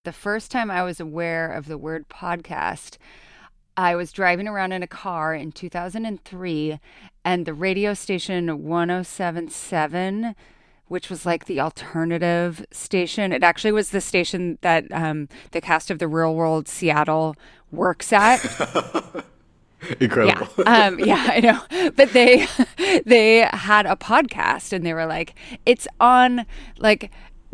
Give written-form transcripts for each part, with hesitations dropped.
The first time I was aware of the word podcast, I was driving around in a car in 2003, and the radio station 1077, which was like the alternative station, it actually was the station that the cast of The Real World Seattle works at. Incredible. Yeah, I know. But they had a podcast, and they were like, it's on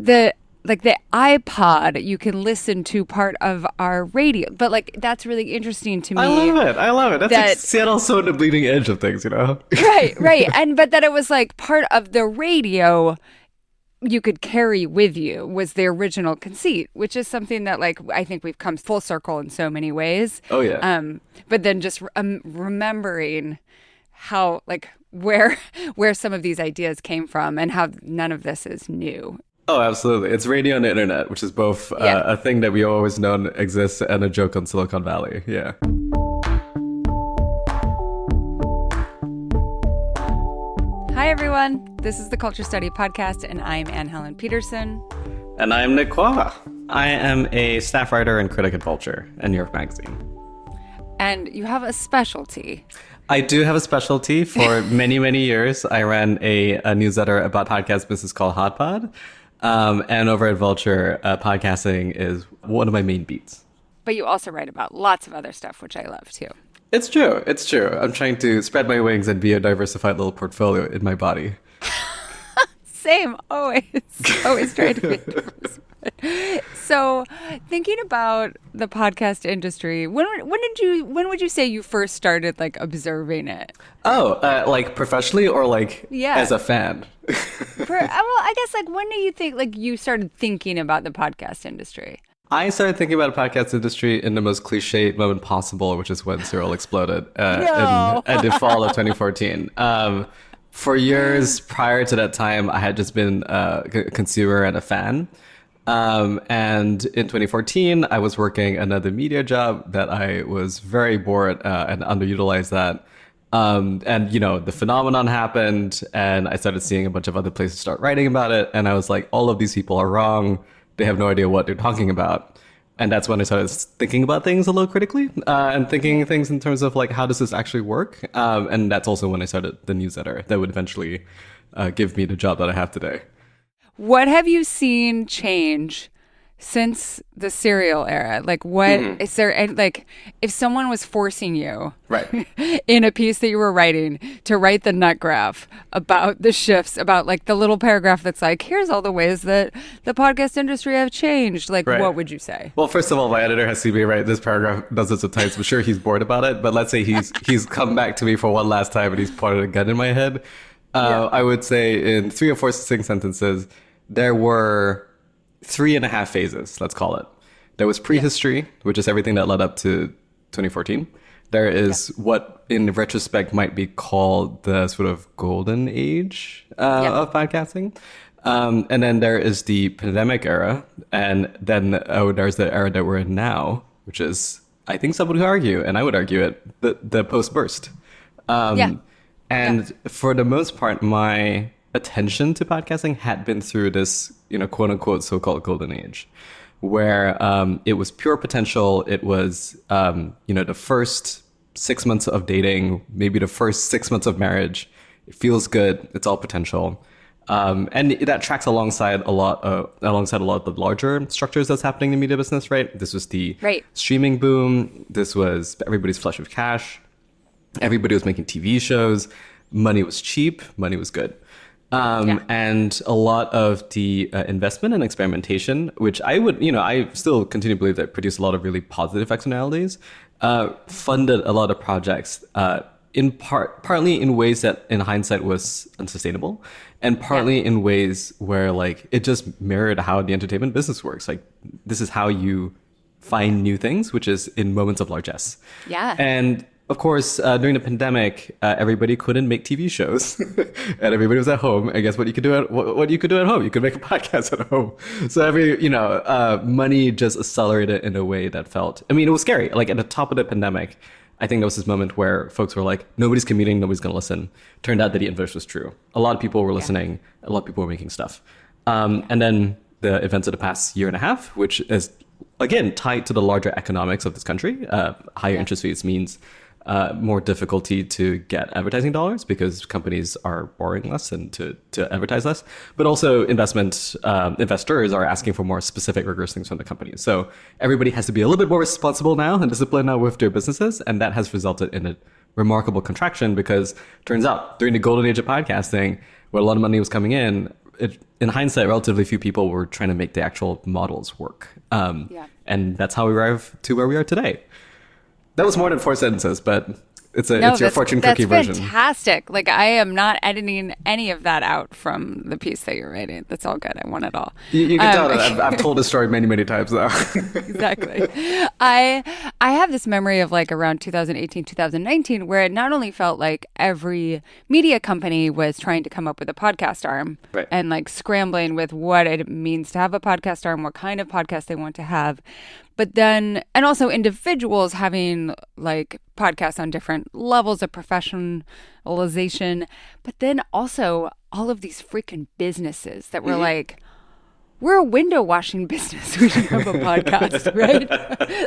the the iPod. You can listen to part of our radio. But like that's really interesting to me. I love it. I love it. That's that, like Seattle's so on the bleeding edge of things, you know? Right. And but that it was like part of the radio you could carry with you was the original conceit, which is something that like I think we've come full circle in so many ways. Oh yeah. But then just remembering how like where some of these ideas came from and how none of this is new. Oh, absolutely. It's radio and the internet, which is both a thing that we always known exists and a joke on Silicon Valley. Yeah. Hi, everyone. This is the Culture Study Podcast, and I'm Anne Helen Peterson. And I'm NICOLE. I am a staff writer and critic at Vulture and New York Magazine. And you have a specialty. I do have a specialty. For many, many years, I ran a newsletter about podcast business called Hot Pod. And over at Vulture, podcasting is one of my main beats. But you also write about lots of other stuff, which I love, too. It's true. It's true. I'm trying to spread my wings and be a diversified little portfolio in my body. Same. Always trying to be diversified. So, thinking about the podcast industry, when would you say you first started like observing it? Oh, like professionally or like as a fan? Well, I guess like when do you think like you started thinking about the podcast industry? I started thinking about the podcast industry in the most cliche moment possible, which is when Serial exploded in the fall of 2014. For years prior to that time, I had just been a consumer and a fan. And in 2014, I was working another media job that I was very bored and underutilized that. And, you know, the phenomenon happened and I started seeing a bunch of other places start writing about it. And I was like, all of these people are wrong. They have no idea what they're talking about. And that's when I started thinking about things a little critically and thinking things in terms of like, how does this actually work? And that's also when I started the newsletter that would eventually give me the job that I have today. What have you seen change since the Serial era? Like what is there, and like if someone was forcing you right in a piece that you were writing to write the nut graph about the shifts, about like the little paragraph that's like, here's all the ways that the podcast industry have changed, like what would you say? Well, first of all, my editor has seen me write this paragraph dozens of times. I'm sure he's bored about it, but let's say he's come back to me for one last time and he's pointed a gun in my head. I would say in 3 or 4 succinct sentences, there were 3.5 phases, let's call it. There was prehistory, which is everything that led up to 2014. There is what in retrospect might be called the sort of golden age of podcasting. And then there is the pandemic era. And then there's the era that we're in now, which is, I think some would argue, and I would argue it, the post-burst. And for the most part, my attention to podcasting had been through this, you know, quote unquote, so-called golden age, where it was pure potential. It was, you know, the first 6 months of dating, maybe the first 6 months of marriage. It feels good. It's all potential. And that tracks alongside a lot of the larger structures that's happening in the media business, right? This was the streaming boom. This was everybody's flush with cash. Everybody was making TV shows. Money was cheap. Money was good. And a lot of the investment and experimentation, which I still continue to believe that produced a lot of really positive externalities, funded a lot of projects, partly in ways that in hindsight was unsustainable, and partly in ways where like it just mirrored how the entertainment business works. Like this is how you find new things, which is in moments of largesse. Yeah. And of course, during the pandemic, everybody couldn't make TV shows, and everybody was at home. And guess what you could do what you could do at home? You could make a podcast at home. So money just accelerated in a way that felt. I mean, it was scary. Like at the top of the pandemic, I think there was this moment where folks were like, "Nobody's commuting, nobody's going to listen." Turned out that the inverse was true. A lot of people were listening. A lot of people were making stuff. And then the events of the past year and a half, which is again, tied to the larger economics of this country. Higher interest rates means more difficulty to get advertising dollars because companies are borrowing less and to advertise less. But also investors are asking for more specific, rigorous things from the companies. So everybody has to be a little bit more responsible now and disciplined now with their businesses. And that has resulted in a remarkable contraction because turns out during the golden age of podcasting, where a lot of money was coming in, in hindsight, relatively few people were trying to make the actual models work. And that's how we arrive to where we are today. That was more than 4 sentences, but it's your fortune cookie version. That's fantastic. Like, I am not editing any of that out from the piece that you're writing. That's all good. I want it all. You can tell that I've told this story many, many times now. Exactly. I have this memory of like around 2018, 2019, where it not only felt like every media company was trying to come up with a podcast arm and like scrambling with what it means to have a podcast arm, what kind of podcast they want to have. But then, and also individuals having like podcasts on different levels of professionalization, but then also all of these freaking businesses that were like, we're a window washing business. We should have a podcast, right?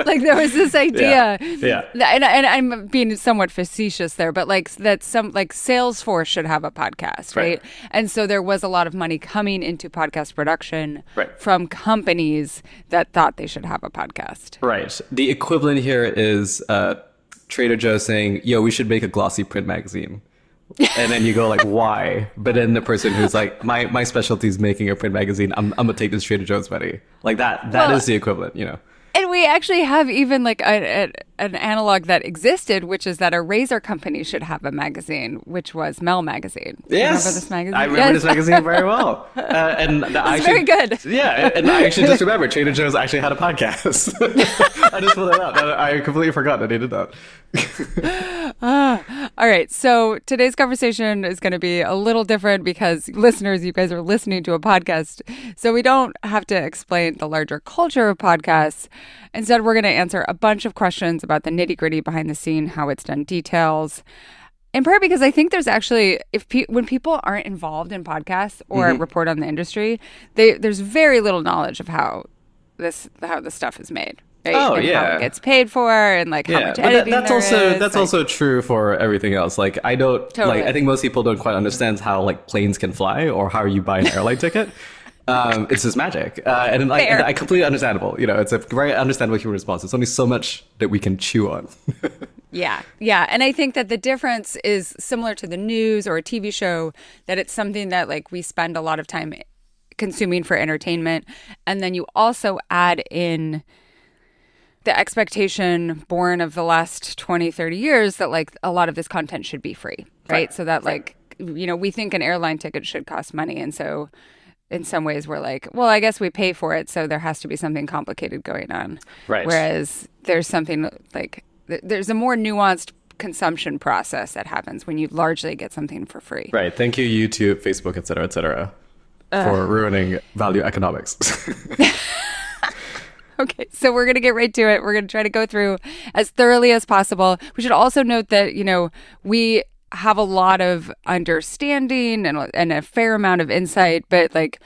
Like there was this idea, and I'm being somewhat facetious there, but like that some like Salesforce should have a podcast, right? And so there was a lot of money coming into podcast production from companies that thought they should have a podcast. Right. The equivalent here is Trader Joe saying, "Yo, we should make a glossy print magazine." And then you go like, why? But then the person who's like, my specialty is making a print magazine. I'm gonna take this Trader Joe's money. Like that is the equivalent, you know. And we actually have even like an analog that existed, which is that a razor company should have a magazine, which was Mel Magazine. Yes, remember this magazine? I remember this magazine very well. And it's very good. Yeah, and I actually just remember Trader Joe's actually had a podcast. I just pulled it out. I completely forgot that they did that. All right. So today's conversation is going to be a little different because listeners, you guys are listening to a podcast. So we don't have to explain the larger culture of podcasts. Instead, we're going to answer a bunch of questions about the nitty gritty behind the scene, how it's done, details. In part because I think there's actually, when people aren't involved in podcasts or report on the industry, there's very little knowledge of how this stuff is made. Right? Oh, and yeah. how it gets paid for and like how much editing that's there also is. That's like, also true for everything else. Like I don't like I think most people don't quite understand how like planes can fly or how you buy an airline ticket. It's just magic. And I completely understandable. You know, it's a very understandable human response. There's only so much that we can chew on. Yeah. And I think that the difference is similar to the news or a TV show, that it's something that like we spend a lot of time consuming for entertainment. And then you also add in the expectation born of the last 20, 30 years that like a lot of this content should be free, right? So that like, you know, we think an airline ticket should cost money. And so in some ways we're like, well, I guess we pay for it, so there has to be something complicated going on. Right. Whereas there's something like, there's a more nuanced consumption process that happens when you largely get something for free. Right. Thank you, YouTube, Facebook, et cetera, for ruining value economics. Okay, so we're going to get right to it. We're going to try to go through as thoroughly as possible. We should also note that, you know, we have a lot of understanding and a fair amount of insight, but like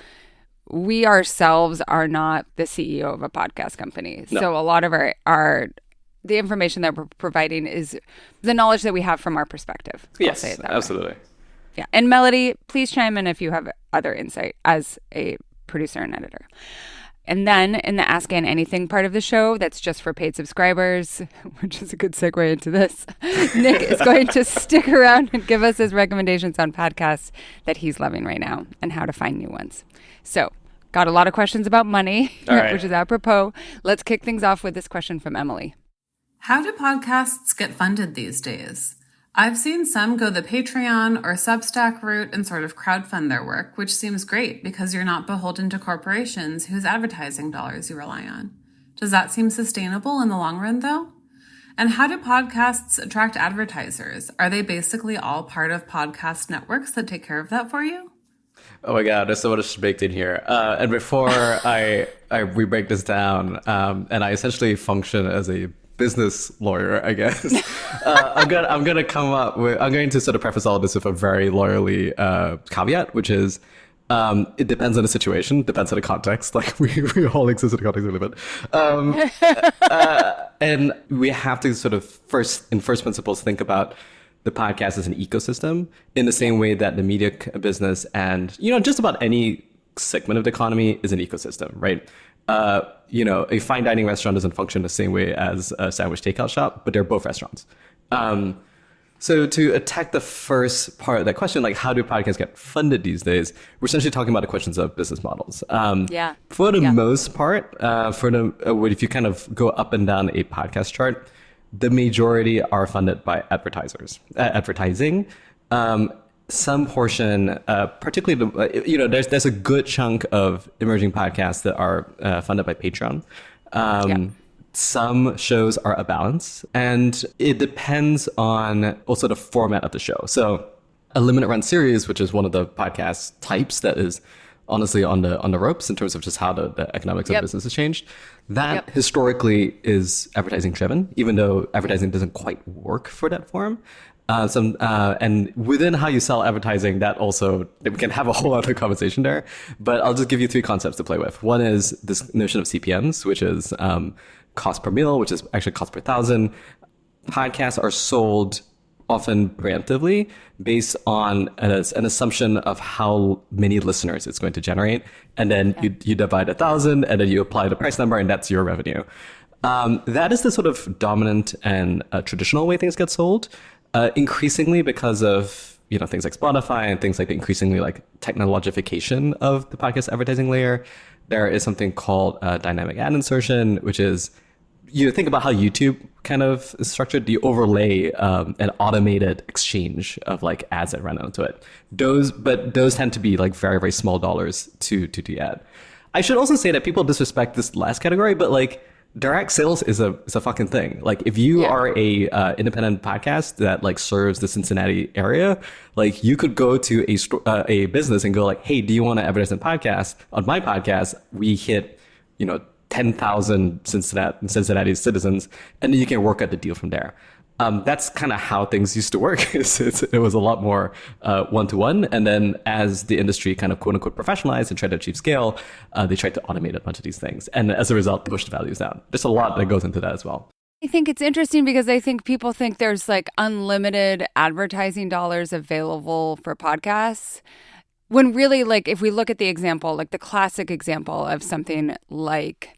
we ourselves are not the CEO of a podcast company. No. So a lot of the information that we're providing is the knowledge that we have from our perspective. Yes, absolutely. Yeah, and Melody, please chime in if you have other insight as a producer and editor. And then in the Ask Ann Anything part of the show, that's just for paid subscribers, which is a good segue into this, Nick is going to stick around and give us his recommendations on podcasts that he's loving right now and how to find new ones. So, got a lot of questions about money, which is apropos. Let's kick things off with this question from Emily. How do podcasts get funded these days? I've seen some go the Patreon or Substack route and sort of crowdfund their work, which seems great because you're not beholden to corporations whose advertising dollars you rely on. Does that seem sustainable in the long run, though? And how do podcasts attract advertisers? Are they basically all part of podcast networks that take care of that for you? Oh my God, there's so much baked in here. And before we break this down, and I essentially function as a business lawyer, I guess. I'm going to sort of preface all of this with a very lawyerly caveat, which is It depends on the situation, depends on the context. Like we all exist in the context we live in. And we have to sort of in first principles think about the podcast as an ecosystem in the same way that the media business and, just about any segment of the economy is an ecosystem, right? A fine dining restaurant doesn't function the same way as a sandwich takeout shop, but they're both restaurants. So to attack the first part of that question, like how do podcasts get funded these days? We're essentially talking about the questions of business models. For the most part, if you kind of go up and down a podcast chart, the majority are funded by advertising. Some portion, particularly, there's a good chunk of emerging podcasts that are funded by Patreon. Some shows are a balance, and it depends on also the format of the show. So a limited run series, which is one of the podcast types that is honestly on the ropes in terms of just how the economics of business has changed. That historically is advertising driven, even though advertising doesn't quite work for that form. And within how you sell advertising, that also, we can have a whole other conversation there, but I'll just give you three concepts to play with. One is this notion of CPMs, which is cost per mille, which is actually cost per thousand. Podcasts are sold often preemptively based on an assumption of how many listeners it's going to generate. And then you divide 1,000 and then you apply the price number and that's your revenue. That is the sort of dominant and traditional way things get sold. Increasingly because of things like Spotify and things like the increasingly like technologification of the podcast advertising layer, there is something called dynamic ad insertion, which is think about how YouTube kind of is structured. You overlay an automated exchange of like ads that run onto it. Those tend to be like very, very small dollars to the ad. I should also say that people disrespect this last category, but like direct sales is a fucking thing. Like if you are a independent podcast that like serves the Cincinnati area, like you could go to a business and go like, hey, do you want to advertise on my podcast? We hit 10,000 Cincinnati citizens, and then you can work out the deal from there. That's kind of how things used to work. It was a lot more one-to-one. And then as the industry kind of quote unquote professionalized and tried to achieve scale, they tried to automate a bunch of these things. And as a result, push the values down. There's a lot that goes into that as well. I think it's interesting because I think people think there's like unlimited advertising dollars available for podcasts. When really, like, if we look at the example, like the classic example of something like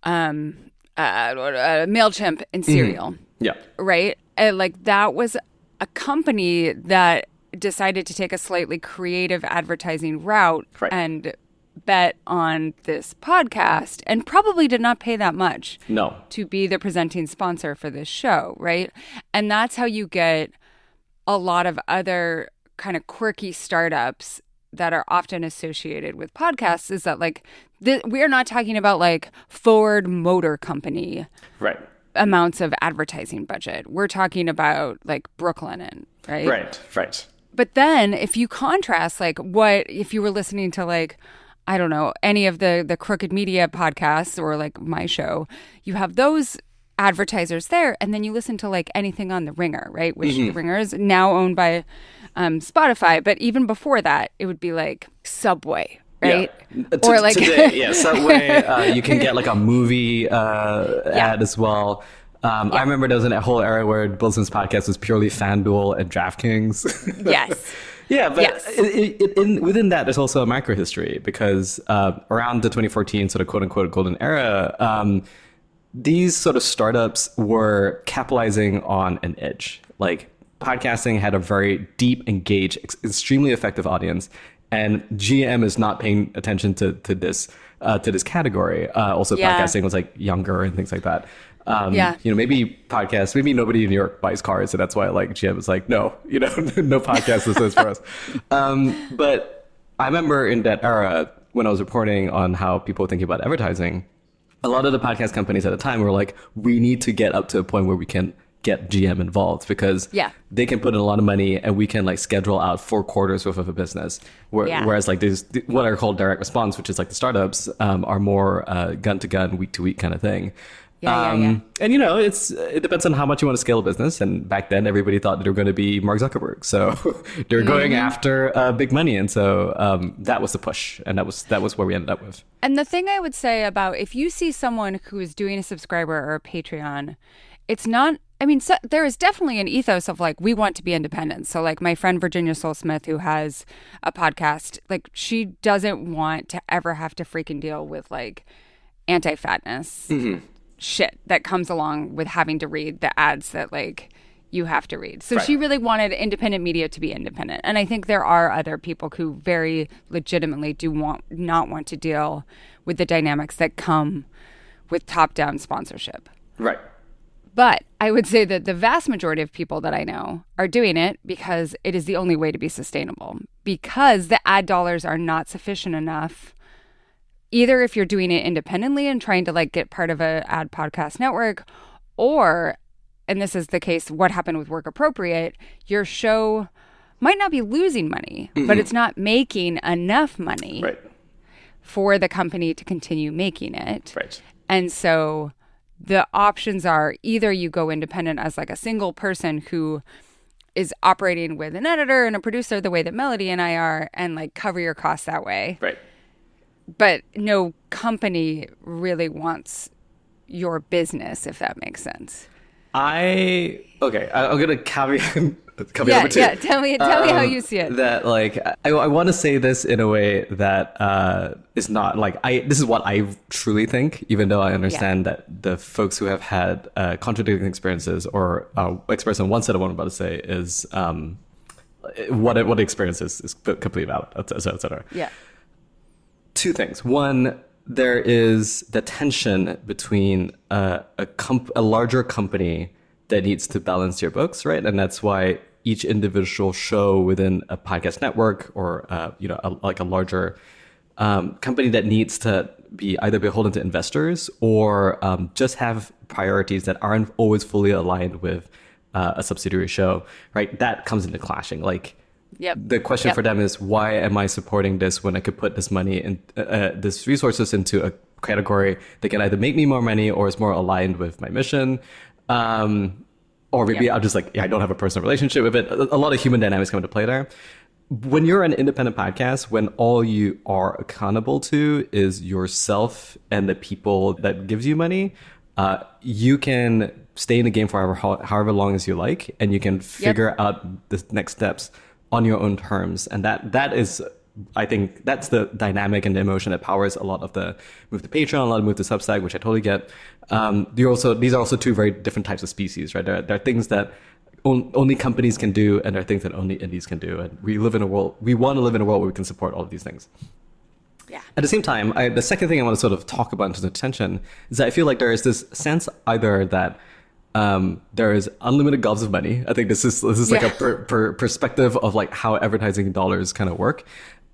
MailChimp and Serial. Mm-hmm. Yeah. Right? Like that was a company that decided to take a slightly creative advertising route and bet on this podcast and probably did not pay that much to be the presenting sponsor for this show, right? And that's how you get a lot of other kind of quirky startups that are often associated with podcasts is that like we're not talking about like Ford Motor Company amounts of advertising budget. We're talking about like Brooklinen, right? Right. But then if you contrast like what if you were listening to like I don't know any of the Crooked Media podcasts or like my show, you have those advertisers there, and then you listen to like anything on the Ringer, right? Which the Ringer is now owned by Spotify, but even before that, it would be like Subway, right? Yeah. Or like today, Subway. You can get like a movie ad as well. I remember there was a whole era where Wilson's podcast was purely FanDuel and DraftKings. Yes. Yeah, but within that, there's also a micro history because around the 2014 sort of quote unquote golden era, these sort of startups were capitalizing on an edge. Like podcasting had a very deep, engaged, extremely effective audience, and GM is not paying attention to this category. Also, podcasting was like younger and things like that. Maybe nobody in New York buys cars, so that's why like GM was like, no podcast is for us. But I remember in that era when I was reporting on how people were thinking about advertising, a lot of the podcast companies at the time were like, we need to get up to a point where we can get GM involved because they can put in a lot of money and we can like schedule out 4 quarters worth of a business. Whereas like these, what are called direct response, which is like the startups, are more gun to gun, week to week kind of thing. Yeah. And it depends on how much you want to scale a business. And back then, everybody thought they were going to be Mark Zuckerberg, so they're going after big money, and so that was the push, and that was where we ended up with. And the thing I would say about if you see someone who is doing a subscriber or a Patreon, it's not. I mean, so, there is definitely an ethos of like we want to be independent. So like my friend Virginia Soulsmith, who has a podcast, like she doesn't want to ever have to freaking deal with like anti-fatness. Shit that comes along with having to read the ads that like you have to read. So she really wanted independent media to be independent. And I think there are other people who very legitimately not want to deal with the dynamics that come with top-down sponsorship. Right. But I would say that the vast majority of people that I know are doing it because it is the only way to be sustainable, because the ad dollars are not sufficient enough. Either if you're doing it independently and trying to like get part of a ad podcast network, or, and this is the case, what happened with Work Appropriate, your show might not be losing money, but it's not making enough money for the company to continue making it. Right. And so the options are either you go independent as like a single person who is operating with an editor and a producer the way that Melody and I are, and like cover your costs that way. Right. But no company really wants your business, if that makes sense. I'm gonna caveat number two. Yeah, tell me how you see it. That like I want to say this in a way that is not like this is what I truly think, even though I understand that the folks who have had contradicting experiences or experience on one side of what I'm about to say is what the experience is completely valid, et cetera. Yeah. Two things. One, there is the tension between a larger company that needs to balance your books, right? And that's why each individual show within a podcast network or like a larger company that needs to be either beholden to investors or just have priorities that aren't always fully aligned with a subsidiary show, right? That comes into clashing. Like, the question for them is, why am I supporting this when I could put this money and this resources into a category that can either make me more money or is more aligned with my mission? Or maybe I'm just like, I don't have a personal relationship with it. A lot of human dynamics come into play there. When you're an independent podcast, when all you are accountable to is yourself and the people that gives you money, you can stay in the game for however long as you like, and you can figure out the next steps on your own terms. And that is, I think that's the dynamic and the emotion that powers a lot of the move to Patreon, a lot of move to Substack, which I totally get. These are also two very different types of species, right? There are things that only companies can do, and there are things that only indies can do. And we want to live in a world where we can support all of these things. Yeah. At the same time, the second thing I want to sort of talk about in terms of tension is that I feel like there is this sense either that there is unlimited gobs of money. I think this is like a perspective of like how advertising dollars kind of work.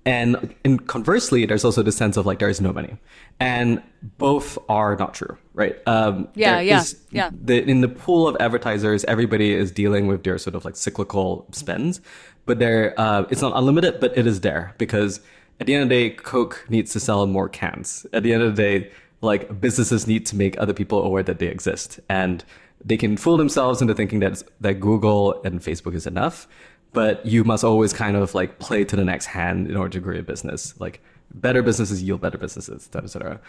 And conversely, there's also the sense of like there is no money, and both are not true, right? In the pool of advertisers, everybody is dealing with their sort of like cyclical spends, but it's not unlimited, but it is there because at the end of the day, Coke needs to sell more cans. At the end of the day, like businesses need to make other people aware that they exist, and they can fool themselves into thinking that Google and Facebook is enough, but you must always kind of like play to the next hand in order to grow your business. Like better businesses yield better businesses, et cetera.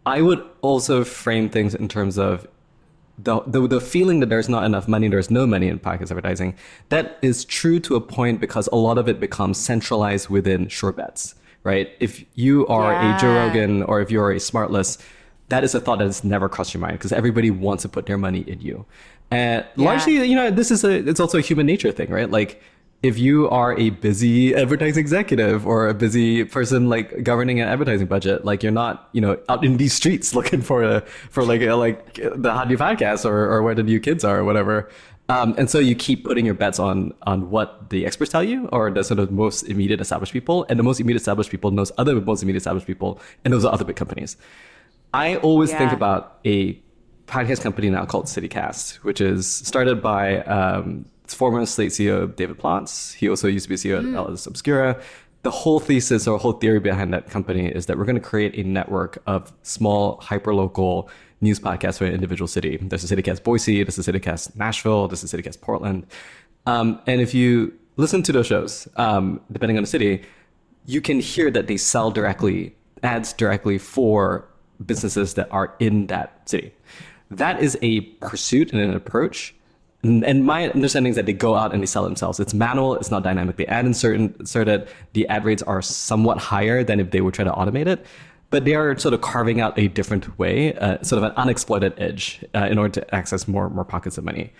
I would also frame things in terms of the feeling that there's not enough money, there's no money in podcast advertising. That is true to a point because a lot of it becomes centralized within sure bets, right? If you are a Joe Rogan or if you're a Smartless, that is a thought that has never crossed your mind because everybody wants to put their money in you. And largely, it's also a human nature thing, right? Like if you are a busy advertising executive or a busy person like governing an advertising budget, like you're not, out in these streets looking for the How Do You Podcast or where the new kids are or whatever. And so you keep putting your bets on what the experts tell you or the sort of most immediate established people, and the most immediate established people knows other most immediate established people, and those are other big companies. I always think about a podcast company now called CityCast, which is started by former Slate CEO David Plotz. He also used to be CEO at Atlas Obscura. The whole theory behind that company is that we're going to create a network of small, hyperlocal news podcast for an individual city. There's a CityCast Boise, there's a CityCast Nashville, there's a CityCast Portland. And if you listen to those shows, depending on the city, you can hear that they sell ads directly for businesses that are in that city. That is a pursuit and an approach. And my understanding is that they go out and they sell themselves. It's manual, it's not dynamic. They add inserted. The ad rates are somewhat higher than if they would try to automate it. But they are sort of carving out a different way, sort of an unexploited edge in order to access more pockets of money.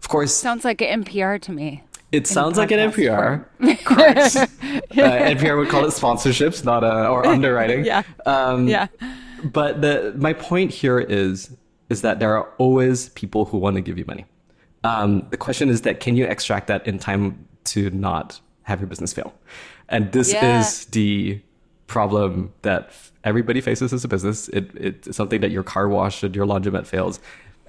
Of course. Sounds like an NPR to me. It sounds like an NPR. Correct. NPR would call it sponsorships, not or underwriting. Yeah. But my point here is that there are always people who want to give you money. The question is that can you extract that in time to not have your business fail? And this is the problem that everybody faces as a business. It's something that your car wash and your laundromat fails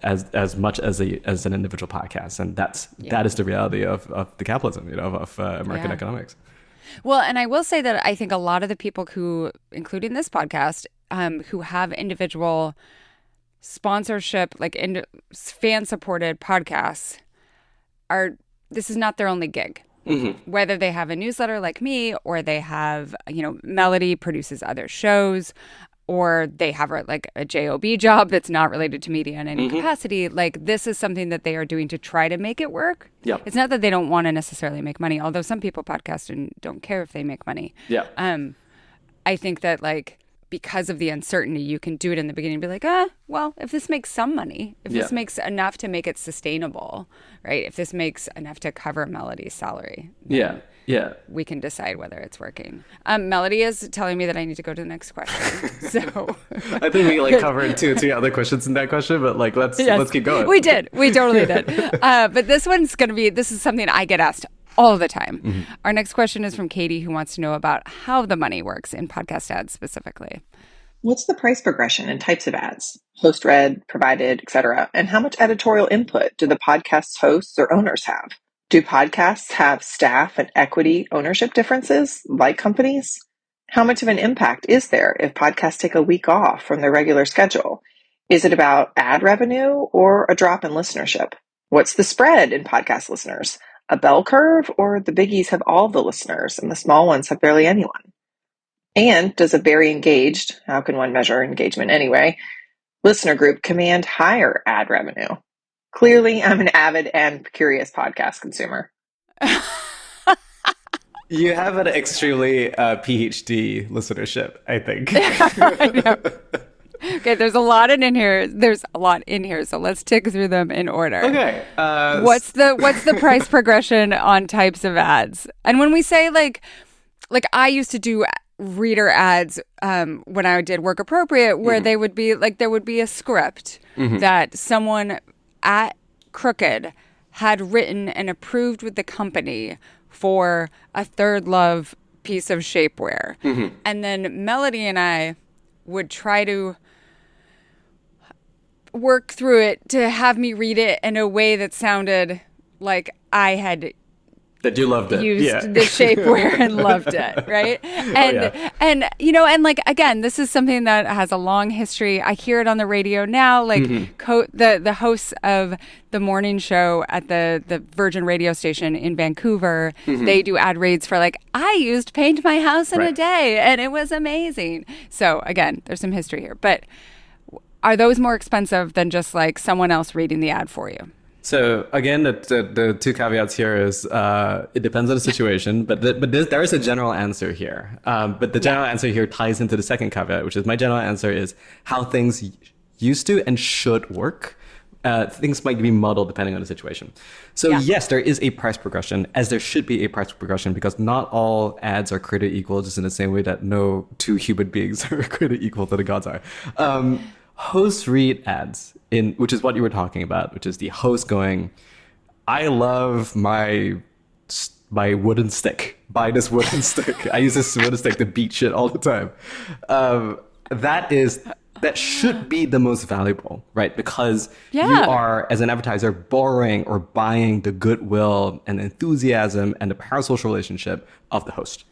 as much as an individual podcast. And that is the reality of the capitalism, of American economics. Well, and I will say that I think a lot of the people who, including this podcast, who have individual sponsorship, like fan-supported podcasts, this is not their only gig. Mm-hmm. Whether they have a newsletter like me, or they have, Melody produces other shows, or they have a job job that's not related to media in any capacity. Like, this is something that they are doing to try to make it work. Yep. It's not that they don't want to necessarily make money, although some people podcast and don't care if they make money. Yeah. I think that because of the uncertainty, you can do it in the beginning and be like, well, if this makes some money, if this makes enough to make it sustainable, right? If this makes enough to cover Melody's salary, we can decide whether it's working. Melody is telling me that I need to go to the next question. So I think we covered 2 or 3 other questions in that question, but let's keep going. We did. We totally did. But this is something I get asked all the time. Mm-hmm. Our next question is from Katie, who wants to know about how the money works in podcast ads specifically. What's the price progression and types of ads? Host read, provided, etc. And how much editorial input do the podcast's hosts or owners have? Do podcasts have staff and equity ownership differences like companies? How much of an impact is there if podcasts take a week off from their regular schedule? Is it about ad revenue or a drop in listenership? What's the spread in podcast listeners? A bell curve, or the biggies have all the listeners and the small ones have barely anyone? And does a very engaged, how can one measure engagement anyway, listener group command higher ad revenue? Clearly, I'm an avid and curious podcast consumer. You have an extremely PhD listenership, I think. I know. Okay, there's a lot in here. So let's tick through them in order. Okay. What's the price progression on types of ads? And when we say like I used to do reader ads when I did Work Appropriate, where they would be there would be a script that someone at Crooked had written and approved with the company for a Third Love piece of shapewear. Mm-hmm. And then Melody and I would try to work through it to have me read it in a way that sounded like I had you loved it. Used the shapewear and loved it, right? And again, this is something that has a long history. I hear it on the radio now. The hosts of the morning show at the Virgin radio station in Vancouver, they do ad reads for I used to paint my house in a day, and it was amazing. So again, there's some history here, but are those more expensive than just someone else reading the ad for you? So again, the 2 caveats here is it depends on the situation, but there is a general answer here. But the general answer here ties into the second caveat, which is my general answer is how things used to and should work. Things might be muddled depending on the situation. So yes, there is a price progression, as there should be a price progression, because not all ads are created equal, just in the same way that no 2 human beings are created equal to the gods are. Host read ads, which is what you were talking about, which is the host going, I love my wooden stick. Buy this wooden stick. I use this wooden stick to beat shit all the time. That should be the most valuable, right? Because you are, as an advertiser, borrowing or buying the goodwill and enthusiasm and the parasocial relationship of the host.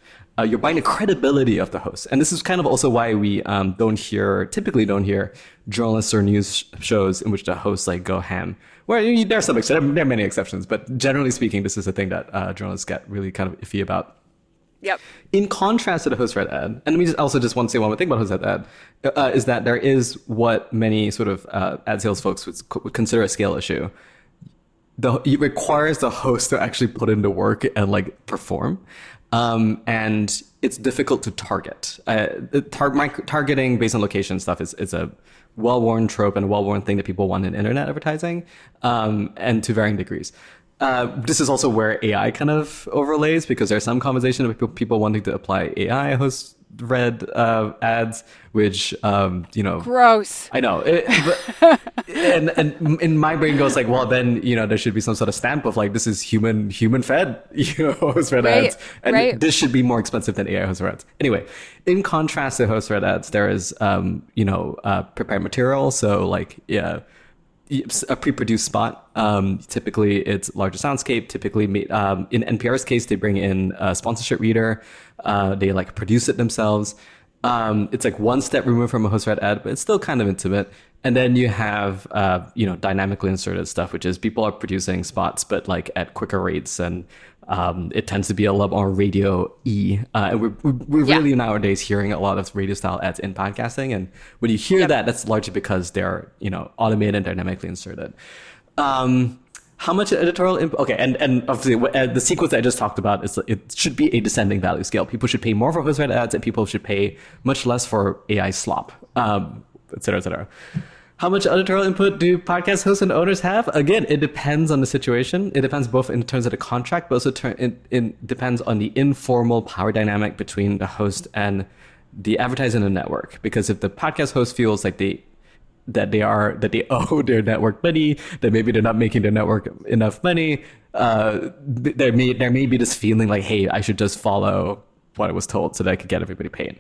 you're buying the credibility of the host. And this is kind of also why we typically don't hear journalists or news shows in which the hosts like go ham. Well, there are some exceptions, there are many exceptions, but generally speaking, this is a thing that journalists get really kind of iffy about. Yep. In contrast to the host-read ad, and let me just want to say one more thing about host-read ad, is that there is what many sort of ad sales folks would consider a scale issue. It requires the host to actually put in the work and like perform. And it's difficult to target. Targeting based on location stuff is a well-worn trope and a well-worn thing that people want in internet advertising, and to varying degrees. This is also where AI kind of overlays, because there's some conversation of people wanting to apply AI host-read ads, which gross. I know, and in my brain goes like, well, then there should be some sort of stamp of like, this is human fed host-read ads, and this should be more expensive than AI host-read ads. Anyway, in contrast to host-read ads, there is prepared material, so like a pre-produced spot. Typically, it's larger soundscape. Typically, in NPR's case, they bring in a sponsorship reader. They like produce it themselves. It's like one step removed from a host-read ad, but it's still kind of intimate. And then you have dynamically inserted stuff, which is people are producing spots, but like at quicker rates, and it tends to be a lot more radio-y. And we're really nowadays hearing a lot of radio-style ads in podcasting. And when you hear that, that's largely because they're automated and dynamically inserted. How much editorial input? Okay, and obviously the sequence I just talked about is it should be a descending value scale. People should pay more for host-read ads, and people should pay much less for AI slop, et cetera, et cetera. How much editorial input do podcast hosts and owners have? Again, it depends on the situation. It depends both in terms of the contract, but also it depends on the informal power dynamic between the host and the advertiser and the network. Because if the podcast host feels like they owe their network money, that maybe they're not making their network enough money, there may be this feeling like, hey, I should just follow what I was told so that I could get everybody paid.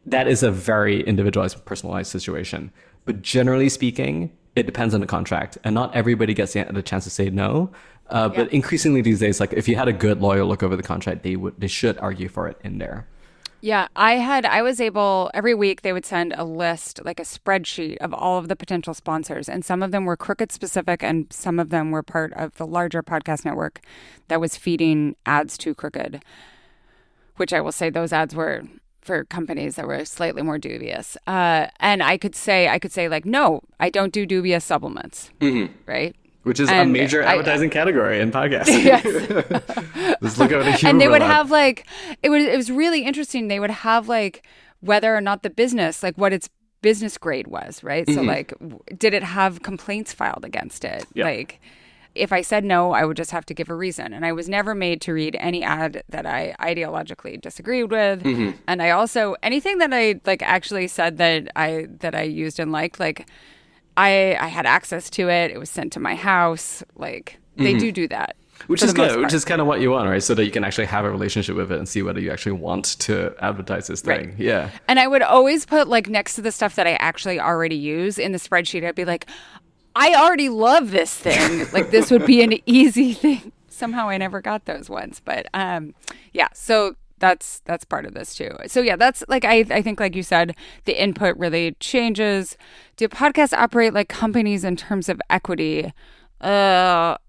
That is a very individualized, personalized situation. But generally speaking, it depends on the contract, and not everybody gets the chance to say no. But increasingly these days, like if you had a good lawyer look over the contract, they should argue for it in there. Yeah, I was able, every week they would send a list, like a spreadsheet of all of the potential sponsors. And some of them were Crooked specific, and some of them were part of the larger podcast network that was feeding ads to Crooked, which I will say those ads were for companies that were slightly more dubious. And I could say like, no, I don't do dubious supplements, right? Which is a major advertising category in podcasting. Yes. Let's look at the and they would have like, it was really interesting. They would have like whether or not the business, like what its business grade was, right? So like, did it have complaints filed against it? Yep. Like, if I said no, I would just have to give a reason. And I was never made to read any ad that I ideologically disagreed with. And I also, anything that I like actually said that I used and liked, like I had access to it. It was sent to my house. Like they do that. Which is good, which is kind of what you want, right? So that you can actually have a relationship with it and see whether you actually want to advertise this thing. Right. Yeah. And I would always put like next to the stuff that I actually already use in the spreadsheet, I'd be like, I already love this thing. Like this would be an easy thing. Somehow I never got those ones. But so that's part of this too. So yeah, that's like, I think like you said, the input really changes. Do podcasts operate like companies in terms of equity? Like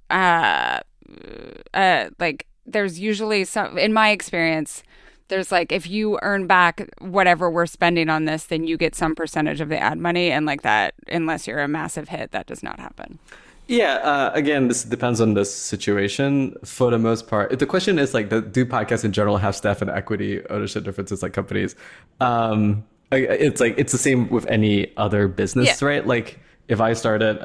there's usually some, in my experience, there's like, if you earn back whatever we're spending on this, then you get some percentage of the ad money. And like that, unless you're a massive hit, that does not happen. Yeah. Again, this depends on the situation for the most part. The question is like, do podcasts in general have staff and equity ownership differences like companies? It's like, it's the same with any other business, right? Like if I started,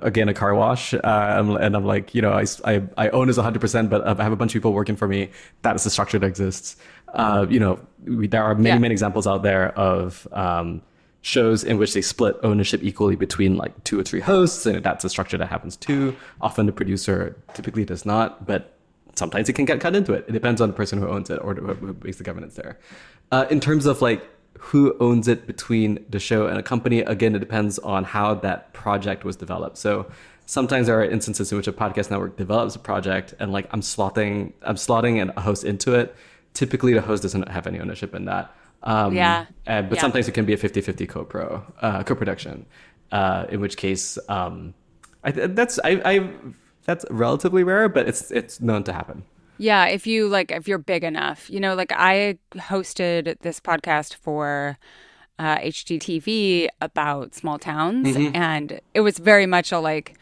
again, a car wash, and I'm like, I own this 100%, but I have a bunch of people working for me. That is the structure that exists. There are many examples out there of shows in which they split ownership equally between like 2 or 3 hosts, and that's a structure that happens too. Often the producer typically does not, but sometimes it can get cut into it. It depends on the person who owns it or who makes the governance there. In terms of like who owns it between the show and a company, again, it depends on how that project was developed. So sometimes there are instances in which a podcast network develops a project and like I'm slotting a host into it. Typically, the host doesn't have any ownership in that. But sometimes it can be a 50-50 co-production, in which case that's relatively rare, but it's known to happen. Yeah, if you're big enough, like I hosted this podcast for HGTV about small towns, and it was very much a like,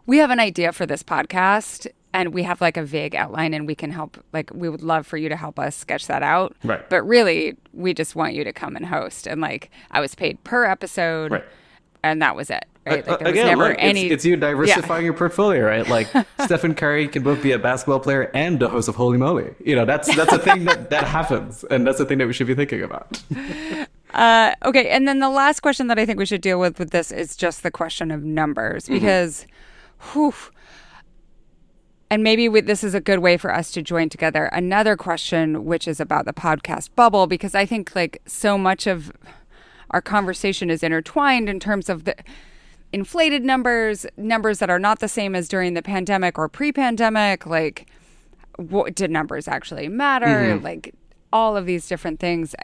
we have an idea for this podcast and we have like a vague outline and we can help, like we would love for you to help us sketch that out. Right. But really, we just want you to come and host. And like I was paid per episode, right, and that was it. Right? Like, there was never any. It's you diversifying your portfolio, right? Like Stephen Curry can both be a basketball player and the host of Holy Moly. That's a thing that happens, and that's the thing that we should be thinking about. Okay, and then the last question that I think we should deal with this is just the question of numbers, because, and maybe this is a good way for us to join together another question, which is about the podcast bubble, because I think like so much of our conversation is intertwined in terms of the inflated numbers that are not the same as during the pandemic or pre-pandemic. Like, what did numbers actually matter? Like, all of these different things.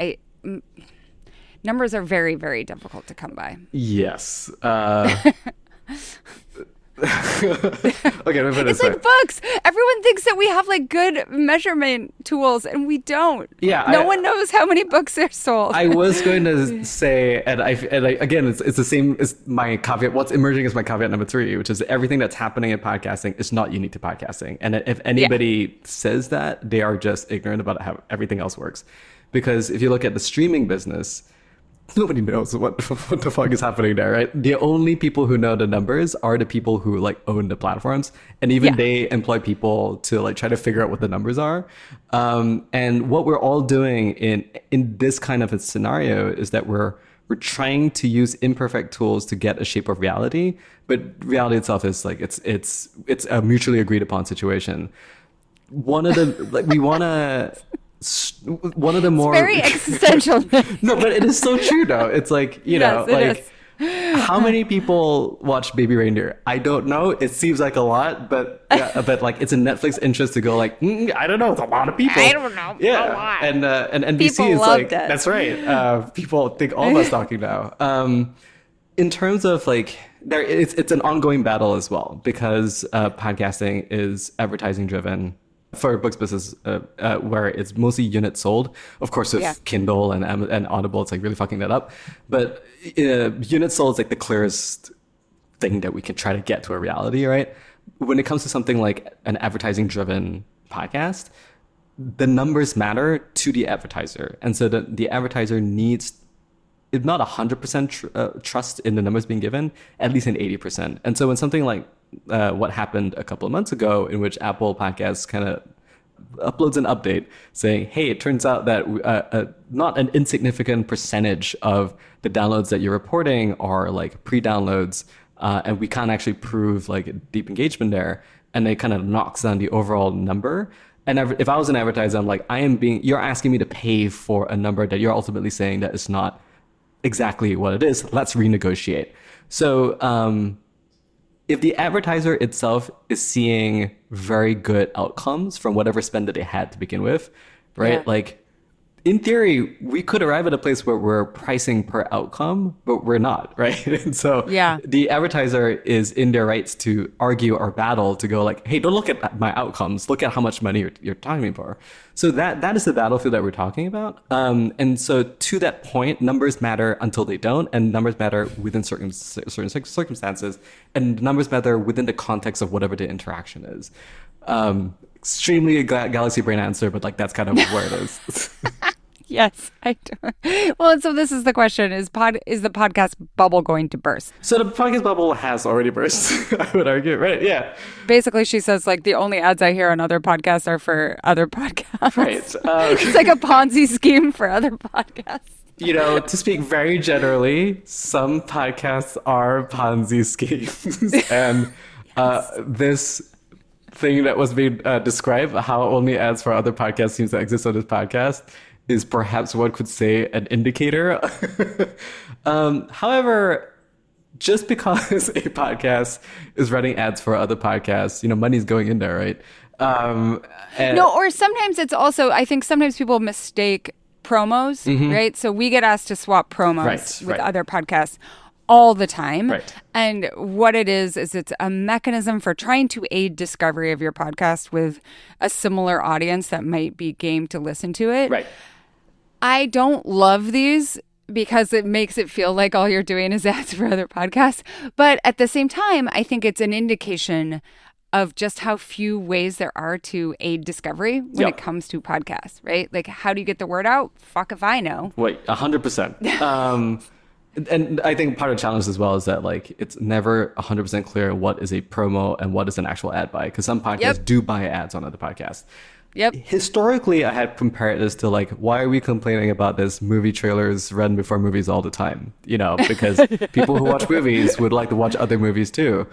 Numbers are very, very difficult to come by. Yes. Okay, it's like books. Everyone thinks that we have like good measurement tools, and we don't. Yeah, no one knows how many books are sold. I was going to say, and again, it's the same as my caveat. What's emerging is my caveat number 3, which is everything that's happening in podcasting is not unique to podcasting. And if anybody says that, they are just ignorant about how everything else works. Because if you look at the streaming business, nobody knows what the fuck is happening there, right? The only people who know the numbers are the people who like own the platforms, and even they employ people to like try to figure out what the numbers are. And what we're all doing in this kind of a scenario is that we're trying to use imperfect tools to get a shape of reality, but reality itself is like it's a mutually agreed upon situation. One of the like we want to. One of the more very existential. No, but it is so true though. It's like, how many people watch Baby Reindeer? I don't know. It seems like a lot, but like it's in Netflix interest to go like, I don't know. It's a lot of people. I don't know. Yeah. A lot. And NBC people is like, it. That's right. People think all of us talking now. In terms of like, it's an ongoing battle as well, because podcasting is advertising driven. For books business, where it's mostly units sold. Of course, with Kindle and Audible, it's like really fucking that up. But units sold is like the clearest thing that we can try to get to a reality, right? When it comes to something like an advertising-driven podcast, the numbers matter to the advertiser. And so the advertiser needs, if not 100% trust in the numbers being given, at least an 80%. And so when something like what happened a couple of months ago, in which Apple Podcasts kind of uploads an update saying, hey, it turns out that not an insignificant percentage of the downloads that you're reporting are like pre-downloads, and we can't actually prove like deep engagement there, and it kind of knocks down the overall number. And if I was an advertiser, I'm like, you're asking me to pay for a number that you're ultimately saying that is not exactly what it is. Let's renegotiate. So if the advertiser itself is seeing very good outcomes from whatever spend that they had to begin with, right? Yeah. Like, in theory, we could arrive at a place where we're pricing per outcome, but we're not, right? And so the advertiser is in their rights to argue or battle to go like, hey, don't look at my outcomes. Look at how much money you're talking me for. So that is the battlefield that we're talking about. And so to that point, numbers matter until they don't, and numbers matter within certain circumstances, and numbers matter within the context of whatever the interaction is. Extremely a galaxy brain answer, but like that's kind of where it is. Yes, I do. Well, and so this is the question: is the podcast bubble going to burst? So the podcast bubble has already burst. I would argue, right? Yeah. Basically, she says like the only ads I hear on other podcasts are for other podcasts. Right. It's like a Ponzi scheme for other podcasts. To speak very generally, some podcasts are Ponzi schemes, and this thing that was being described, how only ads for other podcasts seems to exist on this podcast, is perhaps one could say an indicator. However, just because a podcast is running ads for other podcasts, money's going in there, right? Um, and, No, or sometimes it's also, I think sometimes people mistake promos, right? So we get asked to swap promos with other podcasts all the time. Right. And what it is it's a mechanism for trying to aid discovery of your podcast with a similar audience that might be game to listen to it. Right. I don't love these because it makes it feel like all you're doing is ads for other podcasts. But at the same time, I think it's an indication of just how few ways there are to aid discovery when it comes to podcasts, right? Like, how do you get the word out? Fuck if I know. Wait, 100%. And I think part of the challenge as well is that like it's never 100% clear what is a promo and what is an actual ad buy, because some podcasts do buy ads on other podcasts. Yep. Historically, I had compared this to like, why are we complaining about this movie trailers run before movies all the time? You know, because people who watch movies would like to watch other movies too.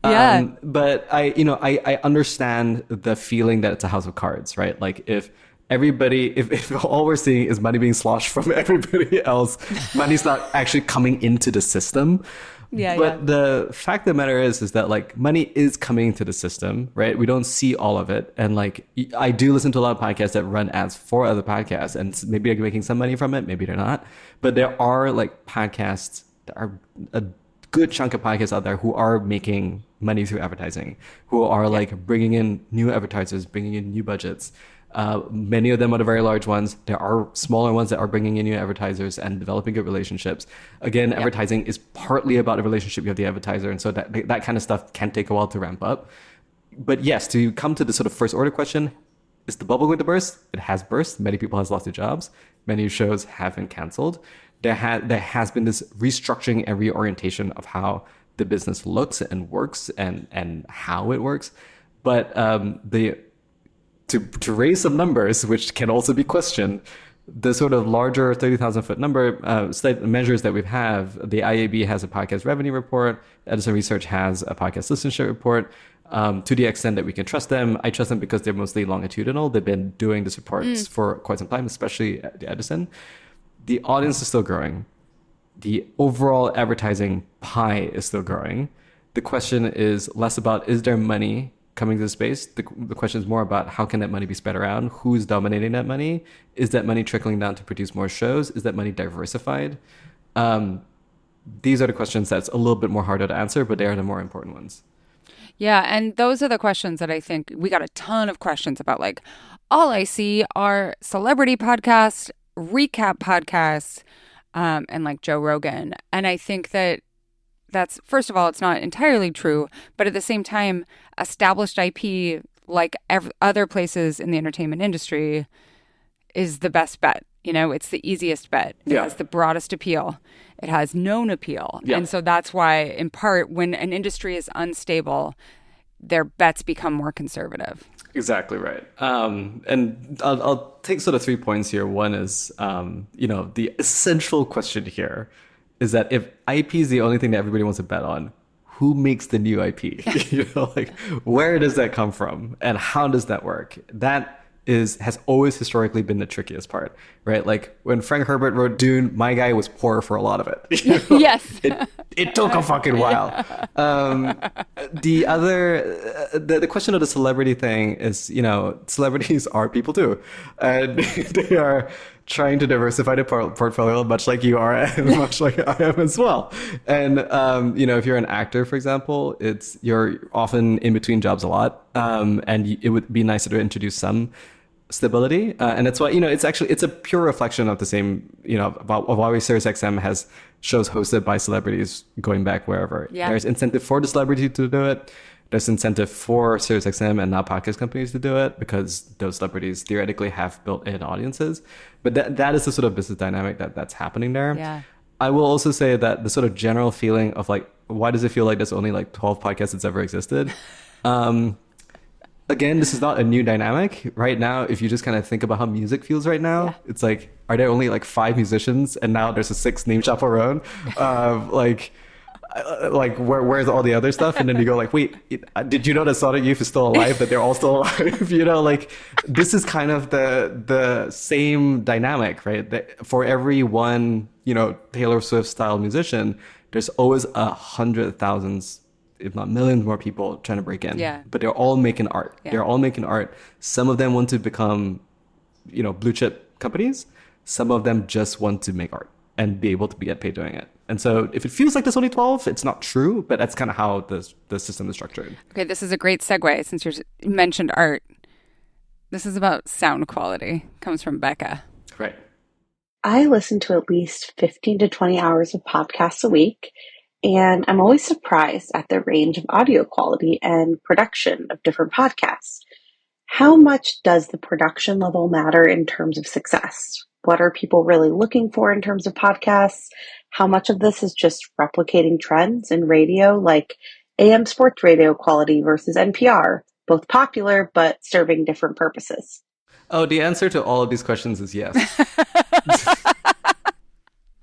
Yeah. But I understand the feeling that it's a house of cards, right? Like if all we're seeing is money being sloshed from everybody else, money's not actually coming into the system. But the fact of the matter is that like money is coming into the system, right? We don't see all of it. And like, I do listen to a lot of podcasts that run ads for other podcasts, and maybe they're making some money from it, maybe they're not. But there are like podcasts that are a good chunk of podcasts out there who are making money through advertising, who are like bringing in new advertisers, bringing in new budgets. Many of them are the very large ones. There are smaller ones that are bringing in new advertisers and developing good relationships. Again, advertising is partly about the relationship you have with the advertiser. And so that kind of stuff can take a while to ramp up. But yes, to come to the sort of first order question, is the bubble going to burst? It has burst. Many people have lost their jobs. Many shows have been canceled. There has been this restructuring and reorientation of how the business looks and works and how it works. But to raise some numbers, which can also be questioned, the sort of larger 30,000 foot number measures that we have, the IAB has a podcast revenue report, Edison Research has a podcast listenership report. To the extent that we can trust them, I trust them because they're mostly longitudinal. They've been doing this reports for quite some time, especially at the Edison. The audience is still growing. The overall advertising pie is still growing. The question is less about, is there money coming to the space? The question is more about, how can that money be spread around? Who's dominating that money? Is that money trickling down to produce more shows? Is that money diversified? These are the questions that's a little bit more harder to answer, but they are the more important ones. Yeah, and those are the questions that I think we got a ton of questions about. Like, all I see are celebrity podcasts, recap podcasts, and like Joe Rogan. And I think that's, first of all, it's not entirely true, but at the same time, established IP, like other places in the entertainment industry, is the best bet. You know, it's the easiest bet. It has the broadest appeal. It has known appeal. Yeah. And so that's why, in part, when an industry is unstable, their bets become more conservative. Exactly right. And I'll take sort of 3 points here. One is, the essential question here is that if IP is the only thing that everybody wants to bet on, who makes the new IP? Like, where does that come from? And how does that work? That has always historically been the trickiest part, right? Like when Frank Herbert wrote Dune, my guy was poor for a lot of it. Yes. It took a fucking while. The question of the celebrity thing is, celebrities are people too. And they are trying to diversify the portfolio, much like you are and much like I am as well. And, if you're an actor, for example, you're often in between jobs a lot. And it would be nicer to introduce some stability. And that's why, it's a pure reflection of the same, of why SiriusXM has shows hosted by celebrities going back wherever. Yeah. There's incentive for the celebrity to do it. There's incentive for SiriusXM and not podcast companies to do it because those celebrities theoretically have built-in audiences. But that is the sort of business dynamic that's happening there. Yeah. I will also say that the sort of general feeling of like, why does it feel like there's only like 12 podcasts that's ever existed? Again, this is not a new dynamic. Right now, if you just kind of think about how music feels right now, it's like, are there only like 5 musicians and now there's a 6 name chaperone? Where's all the other stuff? And then you go like, wait, did you know that Sonic Youth is still alive? That they're all still alive? This is kind of the same dynamic, right? That for every one, Taylor Swift style musician, there's always 100,000 if not millions more people trying to break in. Yeah. But they're all making art. Yeah. They're all making art. Some of them want to become, blue chip companies. Some of them just want to make art and be able to get paid doing it. And so if it feels like there's only 12, it's not true, but that's kind of how the system is structured. Okay, this is a great segue since you mentioned art. This is about sound quality. Comes from Becca. Right. I listen to at least 15 to 20 hours of podcasts a week, and I'm always surprised at the range of audio quality and production of different podcasts. How much does the production level matter in terms of success? What are people really looking for in terms of podcasts? How much of this is just replicating trends in radio, like AM sports radio quality versus NPR, both popular but serving different purposes? Oh, the answer to all of these questions is yes.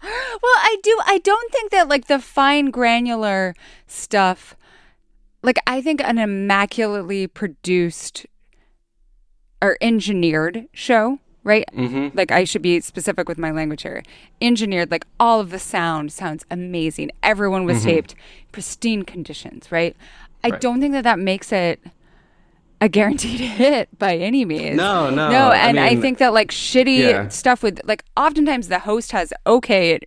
Well, I don't think that like the fine granular stuff, like I think an immaculately produced or engineered show, right? Mm-hmm. Like I should be specific with my language here. Engineered, like all of the sounds amazing. Everyone was taped, pristine conditions, right? I don't think that makes it a guaranteed hit by any means. No. And I think that like shitty stuff with like oftentimes the host has okay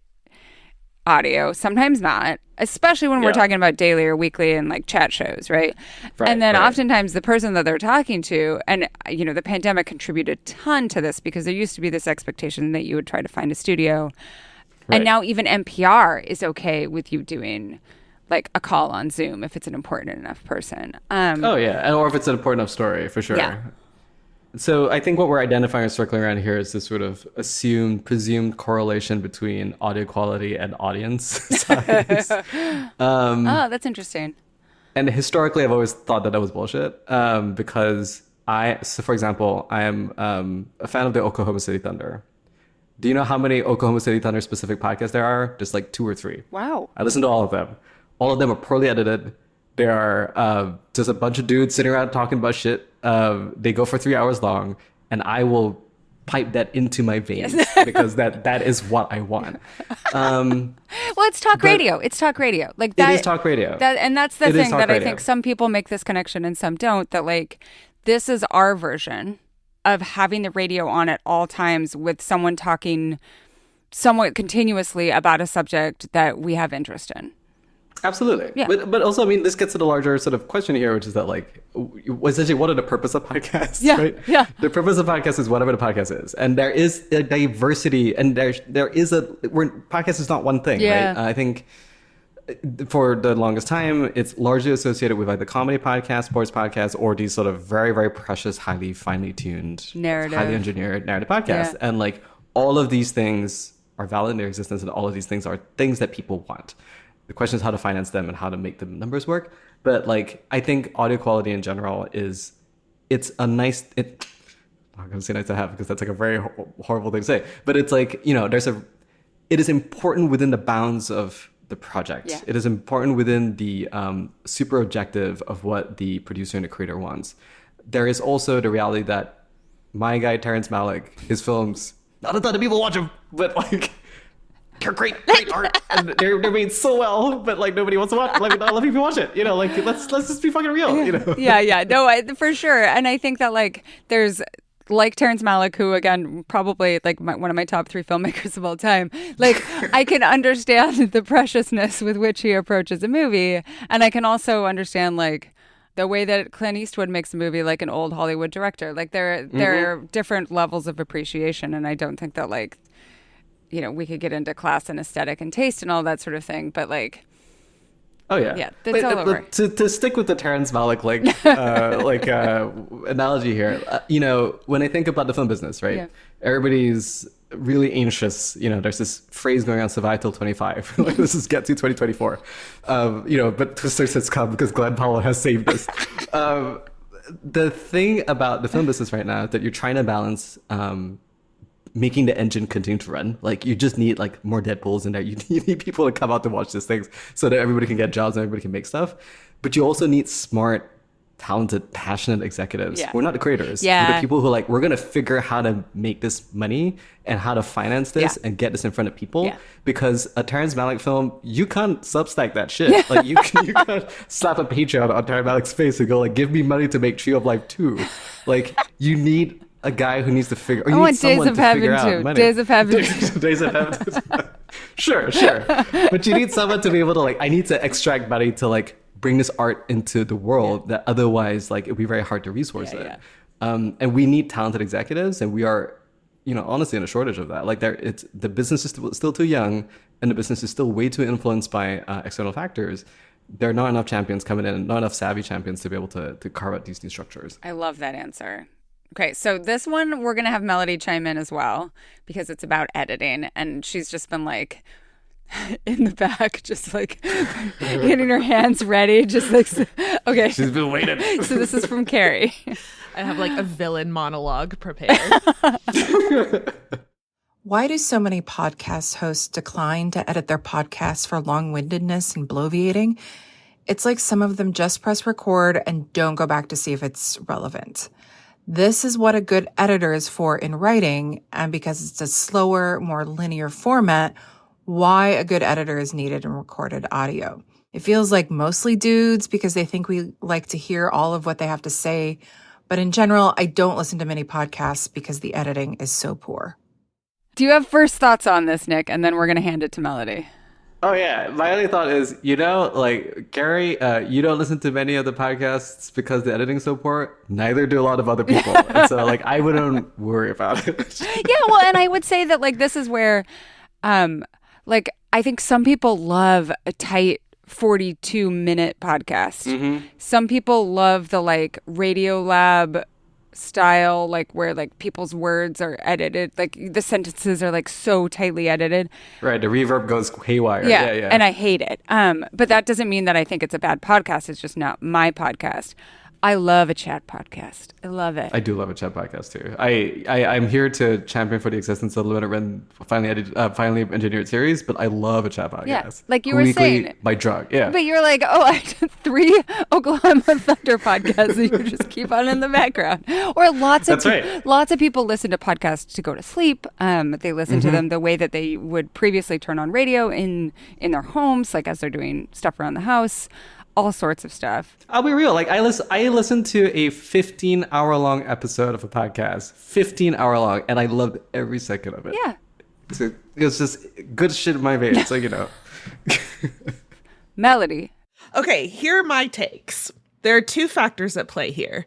audio, sometimes not, especially when we're talking about daily or weekly and like chat shows, right? And then oftentimes the person that they're talking to, and the pandemic contributed a ton to this because there used to be this expectation that you would try to find a studio. And now even NPR is okay with you doing like a call on Zoom if it's an important enough person. Or if it's an important enough story, for sure. Yeah. So I think what we're identifying or circling around here is this sort of presumed correlation between audio quality and audience size. That's interesting. And historically, I've always thought that was bullshit because for example, I am a fan of the Oklahoma City Thunder. Do you know how many Oklahoma City Thunder specific podcasts there are? Just like 2 or 3. Wow. I listen to all of them. All of them are poorly edited. There are just a bunch of dudes sitting around talking about shit. They go for 3 hours long, and I will pipe that into my veins because that is what I want. Well, it's talk radio. It's talk radio. Like that, it is talk radio. And that's the thing that I think some people make this connection and some don't. That like this is our version of having the radio on at all times with someone talking somewhat continuously about a subject that we have interest in. Absolutely. Yeah. But also, I mean, this gets to the larger sort of question here, which is that, like, essentially, what are the purpose of podcasts? Yeah. Right? Yeah. The purpose of podcasts is whatever the podcast is. And there is a diversity, and there is podcast is not one thing, right? I think for the longest time, it's largely associated with either comedy podcasts, sports podcasts, or these sort of very, very precious, highly finely tuned, highly engineered narrative podcasts. Yeah. And, like, all of these things are valid in their existence, and all of these things are things that people want. The question is how to finance them and how to make the numbers work. But like, I think audio quality in general it's I'm not going to say nice to have because that's like a very horrible thing to say. But it's like, it is important within the bounds of the project. Yeah. It is important within the super objective of what the producer and the creator wants. There is also the reality that my guy, Terrence Malick, his films, not a ton of people watch them, but like, they're great art, and they're made so well, but like nobody wants to watch. Like not a lot of people watch it. Like let's just be fucking real. Yeah. No, for sure. And I think that like there's like Terrence Malick, who again probably like one of my top 3 filmmakers of all time. Like I can understand the preciousness with which he approaches a movie, and I can also understand like the way that Clint Eastwood makes a movie like an old Hollywood director. Like there are different levels of appreciation, and I don't think that like. We could get into class and aesthetic and taste and all that sort of thing, but like, that's all over. To stick with the Terrence Malick analogy here, when I think about the film business, right? Yeah. Everybody's really anxious. There's this phrase going on: "Survive till 25." Like this is get to 2024. But Twister says come because Glenn Powell has saved us. The thing about the film business right now is that you're trying to balance. Making the engine continue to run. Like you just need like more Deadpools in there. You need people to come out to watch these things so that everybody can get jobs and everybody can make stuff. But you also need smart talented, passionate executives. Yeah. We're not the creators. Yeah. We're the people who like, we're going to figure how to make this money and how to finance this Yeah. and get this in front of people. Yeah. Because a Terrence Malick film, you can't Substack that shit. Like you can't slap a Patreon on Terrence Malick's face and go like, give me money to make Tree of Life 2. Like you need a guy who needs to figure, or you I need want Days someone of to Heaven figure out too. money. Days of Heaven. Days of Heaven. Sure. But you need someone to be able to like, I need to extract money to like bring this art into the world that otherwise like it'd be very hard to resource it. And we need talented executives, and we are, honestly in a shortage of that. Like the business is still too young, and the business is still way too influenced by external factors. There are not enough champions coming in, not enough savvy champions to be able to carve out these new structures. I love that answer. Okay, so this one we're going to have Melody chime in as well because it's about editing, and she's just been like in the back, just like getting her hands ready, just like, okay. She's been waiting. So this is from Carrie. I have like a villain monologue prepared. Why do so many podcast hosts decline to edit their podcasts for long-windedness and bloviating? It's like some of them just press record and don't go back to see if it's relevant. This is what a good editor is for in writing, and because it's a slower, more linear format, why a good editor is needed in recorded audio. It feels like mostly dudes because they think we like to hear all of what they have to say, but in general, I don't listen to many podcasts because the editing is so poor. Do you have first thoughts on this, Nick? And then we're going to hand it to Melody. Oh, yeah. My only thought is, like, Gary, you don't listen to many of the podcasts because the editing's so poor. Neither do a lot of other people. And so, like, I wouldn't worry about it. Yeah, well, and I would say that, like, this is where, like, I think some people love a tight 42-minute podcast. Mm-hmm. Some people love the, like, Radio Lab style, like where like people's words are edited, like the sentences are like so tightly edited. Right, the reverb goes haywire. Yeah. And I hate it. But that doesn't mean that I think it's a bad podcast. It's just not my podcast. I love a chat podcast. I love it. I do love a chat podcast too. I'm here to champion for the existence of the Limited Run finally engineered series, but I love a chat podcast. Yeah, like you were saying, my drug. Yeah, but you're like, oh, I did 3 Oklahoma Thunder podcasts that you just keep on in the background. Or lots of people listen to podcasts to go to sleep. They listen to them the way that they would previously turn on radio in their homes, like as they're doing stuff around the house. All sorts of stuff. I'll be real. Like I listened to a 15-hour-long episode of a podcast, 15-hour-long, and I loved every second of it. Yeah. So it was just good shit in my veins. Like, Melody. Okay, here are my takes. There are 2 factors at play here.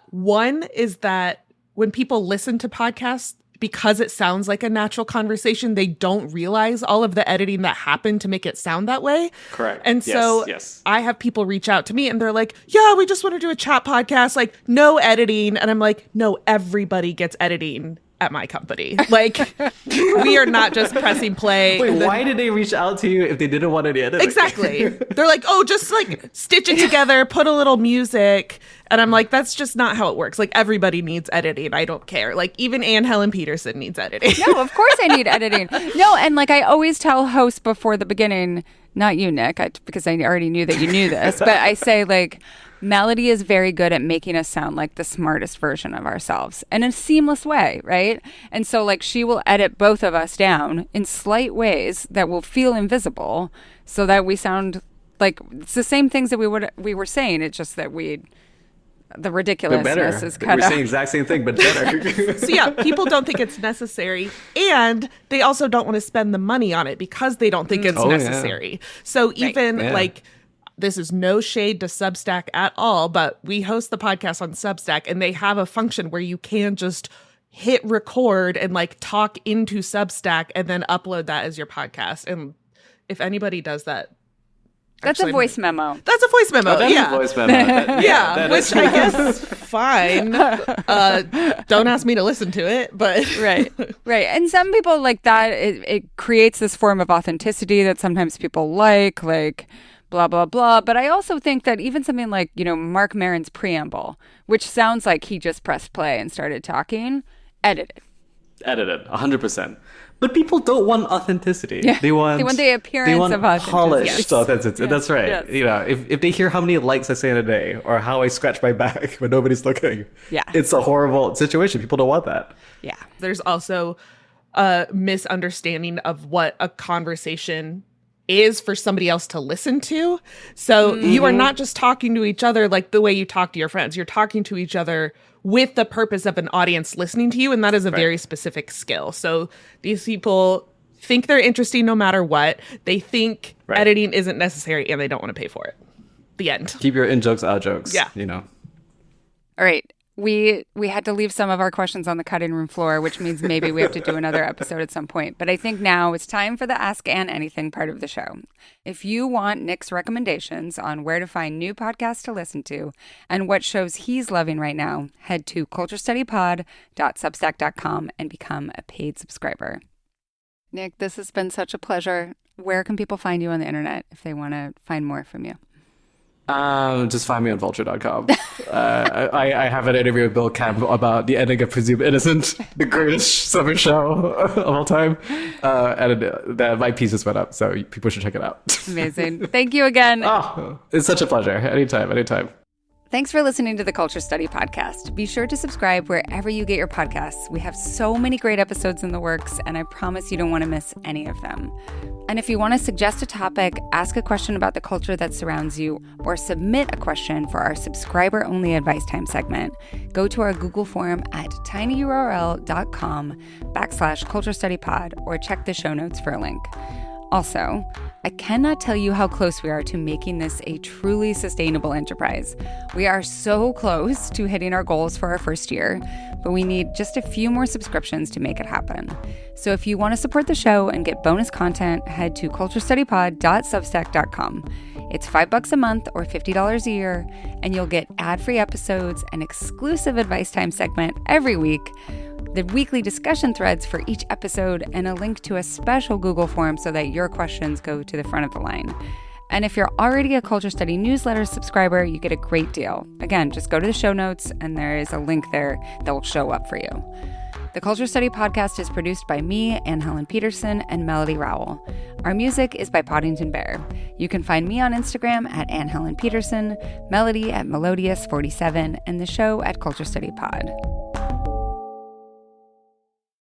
One is that when people listen to podcasts, because it sounds like a natural conversation, they don't realize all of the editing that happened to make it sound that way. Correct. And so yes. I have people reach out to me and they're like, yeah, we just want to do a chat podcast, like no editing. And I'm like, no, everybody gets editing at my company. Like, we are not just pressing play. Wait, why did they reach out to you if they didn't want any editing? Exactly. They're like, oh, just like stitch it together, put a little music. And I'm like, that's just not how it works. Like, everybody needs editing. I don't care. Like, even Anne Helen Peterson needs editing. No, of course I need editing. No, and like I always tell hosts before the beginning, not you, Nick, because I already knew that you knew this, but I say like, Melody is very good at making us sound like the smartest version of ourselves in a seamless way, right? And so like she will edit both of us down in slight ways that will feel invisible so that we sound like it's the same things that we were saying. It's just that the ridiculousness is cut out. We're saying the exact same thing, but better. So yeah, people don't think it's necessary, and they also don't want to spend the money on it because they don't think it's necessary. Yeah. So even like, this is no shade to Substack at all, but we host the podcast on Substack, and they have a function where you can just hit record and like talk into Substack and then upload that as your podcast. And if anybody does that, that's a voice memo. That's a voice memo. That's a voice memo. Yeah, which I guess fine. Don't ask me to listen to it, but right. And some people like that. It creates this form of authenticity that sometimes people like blah blah blah. But I also think that even something like Mark Maron's preamble, which sounds like he just pressed play and started talking, edited. 100%. But people don't want authenticity. Yeah. They want the appearance of authenticity. Polished authenticity. Yes. That's right. Yes. You know, if they hear how many likes I say in a day or how I scratch my back when nobody's looking, it's a horrible situation. People don't want that. Yeah. There's also a misunderstanding of what a conversation is for somebody else to listen to. So you are not just talking to each other like the way you talk to your friends. You're talking to each other with the purpose of an audience listening to you, and that is a very specific skill. So these people think they're interesting no matter what. They think editing isn't necessary, and they don't want to pay for it. The end. Keep your in-jokes, out-jokes. Yeah. You know. All right. We had to leave some of our questions on the cutting room floor, which means maybe we have to do another episode at some point. But I think now it's time for the Ask Ann Anything part of the show. If you want Nick's recommendations on where to find new podcasts to listen to and what shows he's loving right now, head to culturestudypod.substack.com and become a paid subscriber. Nick, this has been such a pleasure. Where can people find you on the internet if they want to find more from you? Just find me on vulture.com. I have an interview with Bill Camp about the ending of Presumed Innocent, the greatest summer show of all time. And my piece just went up, so people should check it out. Amazing. Thank you again. Oh, it's such a pleasure. Anytime. Thanks for listening to the Culture Study Podcast. Be sure to subscribe wherever you get your podcasts. We have so many great episodes in the works, and I promise you don't want to miss any of them. And if you want to suggest a topic, ask a question about the culture that surrounds you, or submit a question for our subscriber-only advice time segment, go to our Google form at tinyurl.com/culturestudypod or check the show notes for a link. Also, I cannot tell you how close we are to making this a truly sustainable enterprise. We are so close to hitting our goals for our first year, but we need just a few more subscriptions to make it happen. So if you want to support the show and get bonus content, head to culturestudypod.substack.com. It's $5 a month or $50 a year, and you'll get ad-free episodes, an exclusive advice time segment every week, the weekly discussion threads for each episode, and a link to a special Google form so that your questions go to the front of the line. And if you're already a Culture Study newsletter subscriber, you get a great deal. Again, just go to the show notes and there is a link there that will show up for you. The Culture Study Podcast is produced by me, Anne Helen Peterson, and Melody Rowell. Our music is by Poddington Bear. You can find me on Instagram at Anne Helen Peterson, Melody at Melodious47, and the show at Culture Study Pod.